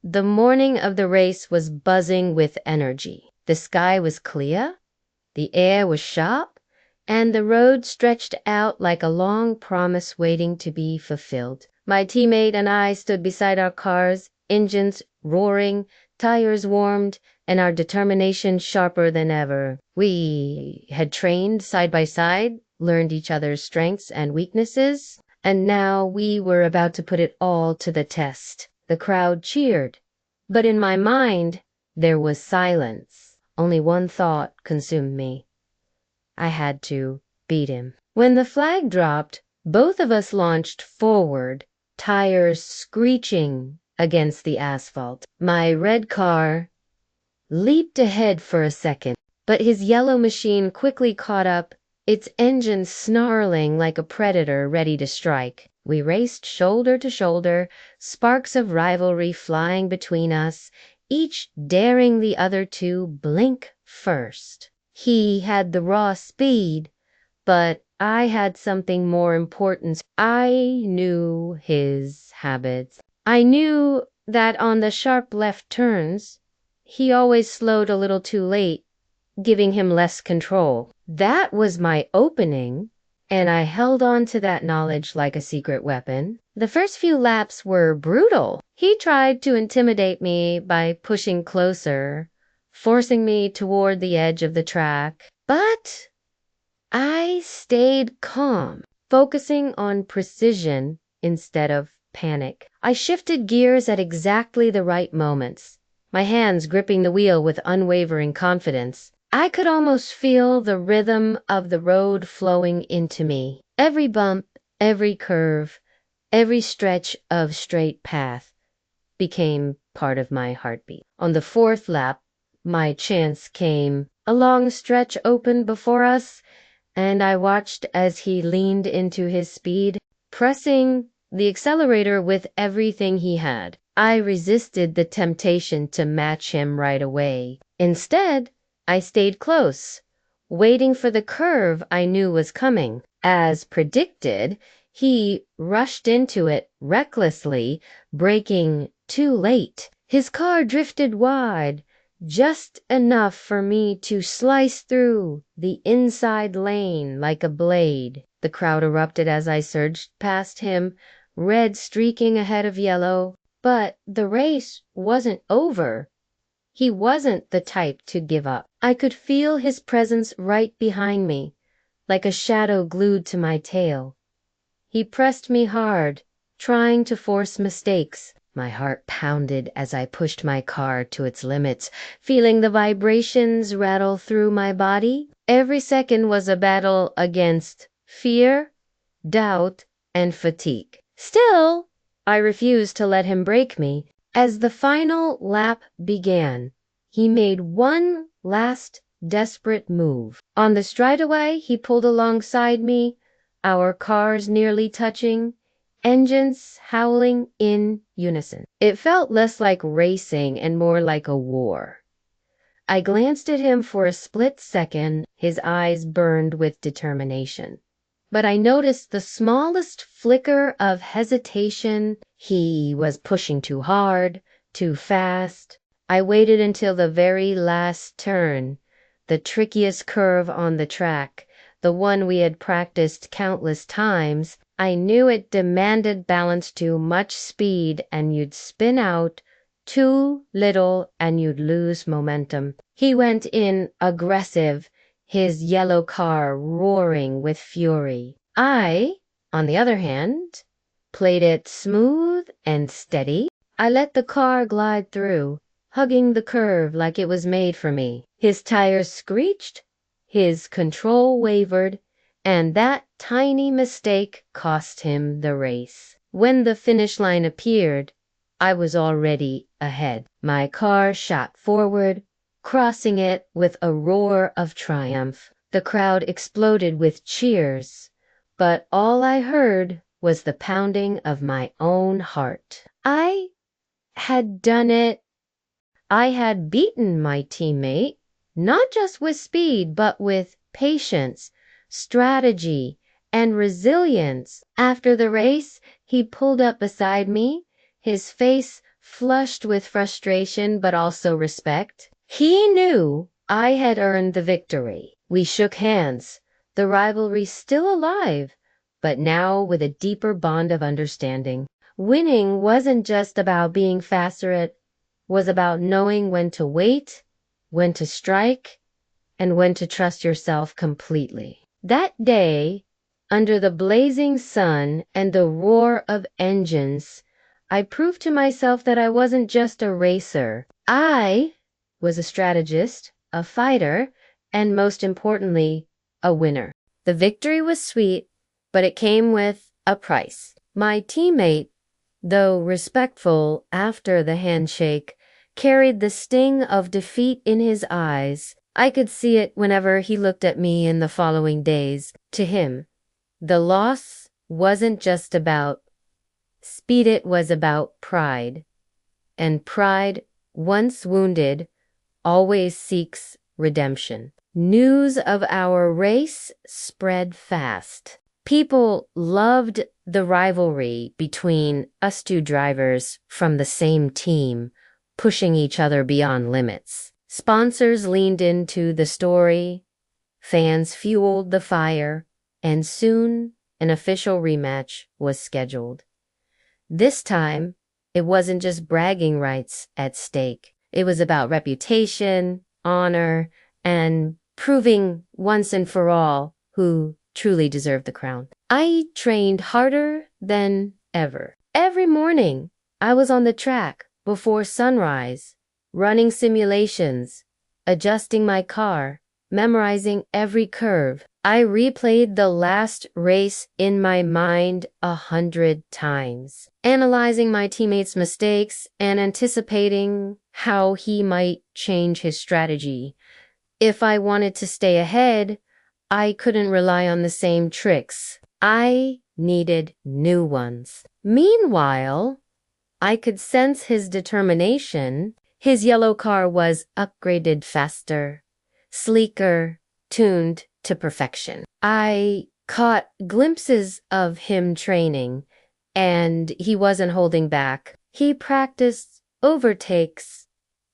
The morning of the race was buzzing with energy. The sky was clear, the air was sharp, and the road stretched out like a long promise waiting to be fulfilled. My teammate and I stood beside our cars, engines roaring, tires warmed, and our determination sharper than ever. We had trained side by side, learned each other's strengths and weaknesses, and now we were about to put it all to the test. The crowd cheered, but in my mind there was silence. Only one thought consumed me. I had to beat him. When the flag dropped, both of us launched forward, tires screeching against the asphalt. My red car leaped ahead for a second, but his yellow machine quickly caught up, its engine snarling like a predator ready to strike. We raced shoulder to shoulder, sparks of rivalry flying between us, each daring the other to blink first. He had the raw speed, but I had something more important. I knew his habits. I knew that on the sharp left turns, he always slowed a little too late, giving him less control. That was my opening, and I held on to that knowledge like a secret weapon. The first few laps were brutal. He tried to intimidate me by pushing closer, forcing me toward the edge of the track. But I stayed calm, focusing on precision instead of panic. I shifted gears at exactly the right moments, my hands gripping the wheel with unwavering confidence. I could almost feel the rhythm of the road flowing into me. Every bump, every curve, every stretch of straight path became part of my heartbeat. On the fourth lap, my chance came. A long stretch opened before us, and I watched as he leaned into his speed, pressing the accelerator with everything he had. I resisted the temptation to match him right away. Instead, I stayed close, waiting for the curve I knew was coming. As predicted, he rushed into it recklessly, braking too late. His car drifted wide, just enough for me to slice through the inside lane like a blade. The crowd erupted as I surged past him, red streaking ahead of yellow. But the race wasn't over. He wasn't the type to give up. I could feel his presence right behind me, like a shadow glued to my tail. He pressed me hard, trying to force mistakes. My heart pounded as I pushed my car to its limits, feeling the vibrations rattle through my body. Every second was a battle against fear, doubt, and fatigue. Still, I refused to let him break me. As the final lap began, he made one last desperate move. On the straightaway, he pulled alongside me, our cars nearly touching, engines howling in unison. It felt less like racing and more like a war. I glanced at him for a split second, his eyes burned with determination. But I noticed the smallest flicker of hesitation. He was pushing too hard, too fast. I waited until the very last turn, the trickiest curve on the track, the one we had practiced countless times. I knew it demanded balance too much speed and you'd spin out, too little and you'd lose momentum. He went in aggressive, his yellow car roaring with fury. I, on the other hand, played it smooth and steady. I let the car glide through, hugging the curve like it was made for me. His tires screeched, his control wavered, and that tiny mistake cost him the race. When the finish line appeared, I was already ahead. My car shot forward, crossing it with a roar of triumph. The crowd exploded with cheers, but all I heard was the pounding of my own heart. I had done it. I had beaten my teammate, not just with speed, but with patience, strategy, and resilience. After the race, he pulled up beside me, his face flushed with frustration but also respect. He knew I had earned the victory. We shook hands, the rivalry still alive, but now with a deeper bond of understanding. Winning wasn't just about being faster, it was about knowing when to wait, when to strike, and when to trust yourself completely. That day, under the blazing sun and the roar of engines, I proved to myself that I wasn't just a racer. I was a strategist, a fighter, and most importantly, a winner. The victory was sweet, but it came with a price. My teammate, though respectful after the handshake, carried the sting of defeat in his eyes. I could see it whenever he looked at me in the following days. To him, the loss wasn't just about speed, it was about pride. And pride, once wounded, always seeks redemption. News of our race spread fast. People loved the rivalry between us two drivers from the same team, pushing each other beyond limits. Sponsors leaned into the story, fans fueled the fire, and soon an official rematch was scheduled. This time, it wasn't just bragging rights at stake. It was about reputation, honor, and proving once and for all who truly deserved the crown. I trained harder than ever. Every morning, I was on the track before sunrise, running simulations, adjusting my car, memorizing every curve. I replayed the last race in my mind 100 times, analyzing my teammates' mistakes and anticipating how he might change his strategy. If I wanted to stay ahead, I couldn't rely on the same tricks. I needed new ones. Meanwhile, I could sense his determination. His yellow car was upgraded faster, sleeker, tuned to perfection. I caught glimpses of him training, and he wasn't holding back. He practiced overtakes,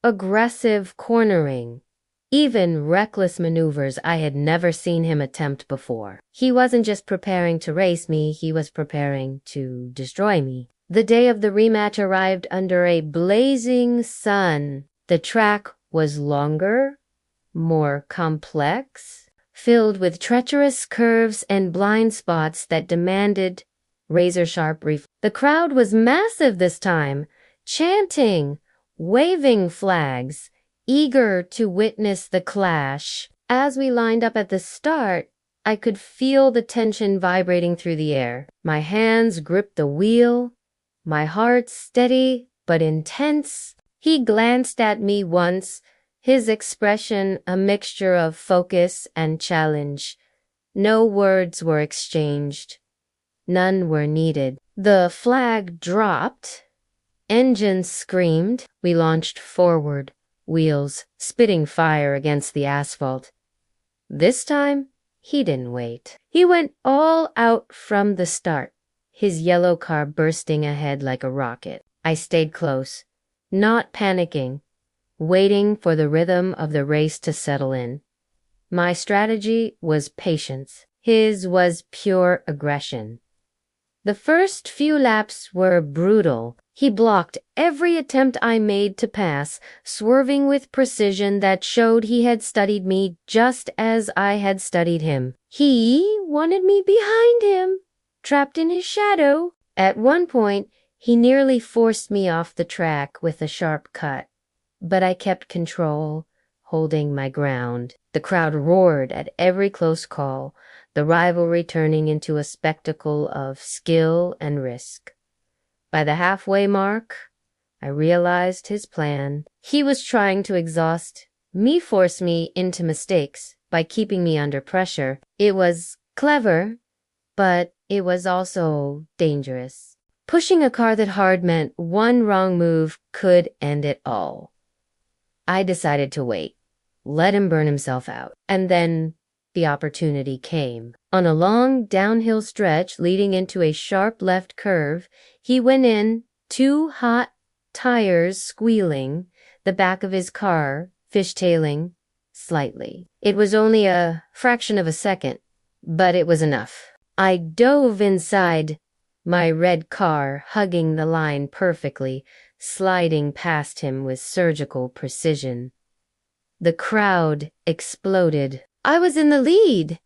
aggressive cornering, even reckless maneuvers I had never seen him attempt before. He wasn't just preparing to race me, he was preparing to destroy me. The day of the rematch arrived under a blazing sun. The track was longer, more complex, filled with treacherous curves and blind spots that demanded razor-sharp reflexes. The crowd was massive this time, chanting, waving flags, eager to witness the clash. As we lined up at the start, I could feel the tension vibrating through the air. My hands gripped the wheel, my heart steady but intense. He glanced at me once, his expression a mixture of focus and challenge. No words were exchanged. None were needed. The flag dropped. Engines screamed. We launched forward, wheels spitting fire against the asphalt. This time, he didn't wait. He went all out from the start, his yellow car bursting ahead like a rocket. I stayed close, not panicking, waiting for the rhythm of the race to settle in. My strategy was patience. His was pure aggression. The first few laps were brutal. He blocked every attempt I made to pass, swerving with precision that showed he had studied me just as I had studied him. He wanted me behind him, trapped in his shadow. At one point, he nearly forced me off the track with a sharp cut, but I kept control, holding my ground. The crowd roared at every close call, the rivalry turning into a spectacle of skill and risk. By the halfway mark, I realized his plan. He was trying to exhaust me, force me into mistakes by keeping me under pressure. It was clever, but it was also dangerous. Pushing a car that hard meant one wrong move could end it all. I decided to wait, let him burn himself out, and then the opportunity came. On a long downhill stretch leading into a sharp left curve, he went in too hot tires squealing, the back of his car fishtailing slightly. It was only a fraction of a second, but it was enough. I dove inside my red car, hugging the line perfectly, sliding past him with surgical precision. The crowd exploded. I was in the lead,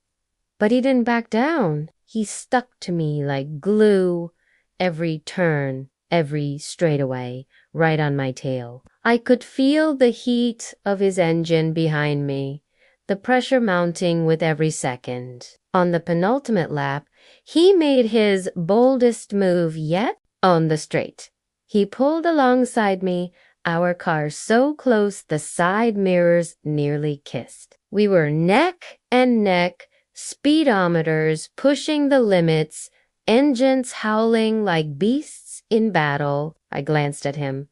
but he didn't back down. He stuck to me like glue, every turn, every straightaway, right on my tail. I could feel the heat of his engine behind me, the pressure mounting with every second. On the penultimate lap, he made his boldest move yet on the straight. He pulled alongside me, our car so close the side mirrors nearly kissed. We were neck and neck, speedometers pushing the limits, engines howling like beasts in battle. I glanced at him.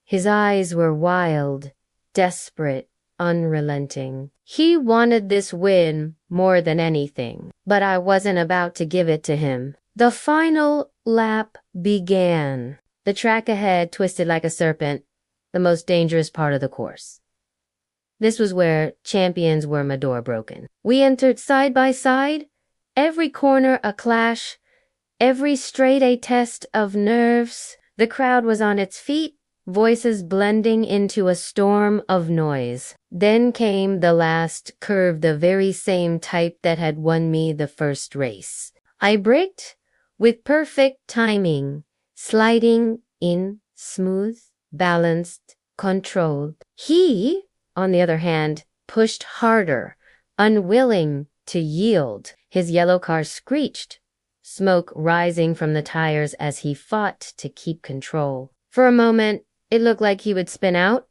His eyes were wild, desperate, unrelenting. He wanted this win more than anything, but I wasn't about to give it to him. The final lap began. The track ahead twisted like a serpent, the most dangerous part of the course. This was where champions were Mador broken. We entered side by side, every corner a clash, every straight a test of nerves. The crowd was on its feet, voices blending into a storm of noise. Then came the last curve, the very same type that had won me the first race. I braked with perfect timing, sliding in smooth, balanced, controlled. He, on the other hand, pushed harder, unwilling to yield. His yellow car screeched, smoke rising from the tires as he fought to keep control. For a moment, it looked like he would spin out,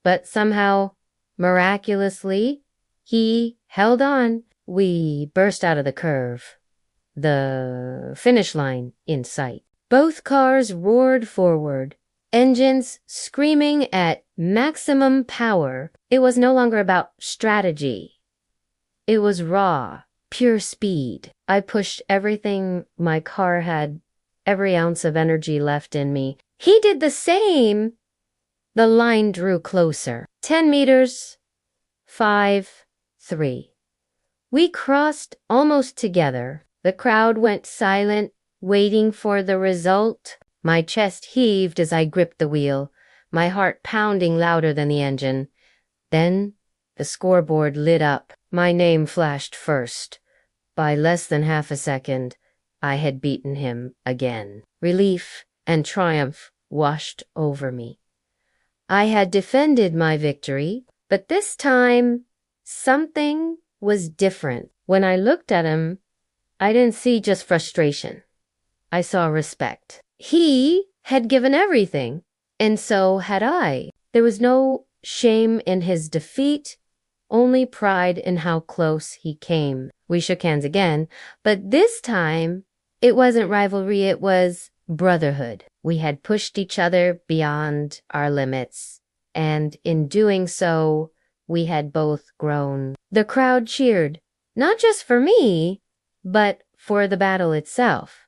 but somehow, miraculously, he held on. We burst out of the curve, the finish line in sight. Both cars roared forward, engines screaming at maximum power. It was no longer about strategy. It was raw, pure speed. I pushed everything my car had, every ounce of energy left in me. He did the same. The line drew closer. 10 meters. 5, 3. We crossed almost together. The crowd went silent, waiting for the result. My chest heaved as I gripped the wheel, my heart pounding louder than the engine. Then the scoreboard lit up. My name flashed first. By less than half a second, I had beaten him again. Relief and triumph washed over me. I had defended my victory, but this time something was different. When I looked at him, I didn't see just frustration. I saw respect. He had given everything, and so had I. There was no shame in his defeat, only pride in how close he came. We shook hands again, but this time it wasn't rivalry, it was brotherhood. We had pushed each other beyond our limits, and in doing so, we had both grown. The crowd cheered, not just for me, but for the battle itself.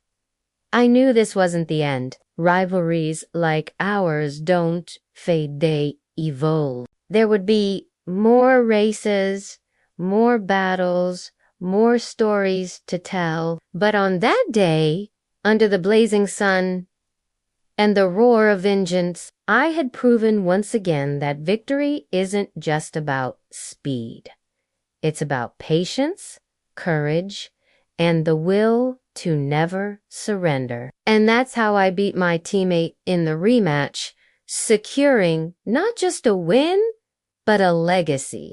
I knew this wasn't the end. Rivalries like ours don't fade, they evolve. There would be more races, more battles, more stories to tell. But on that day, under the blazing sun and the roar of vengeance, I had proven once again that victory isn't just about speed. It's about patience, courage, and the will to never surrender. And that's how I beat my teammate in the rematch, securing not just a win, but a legacy.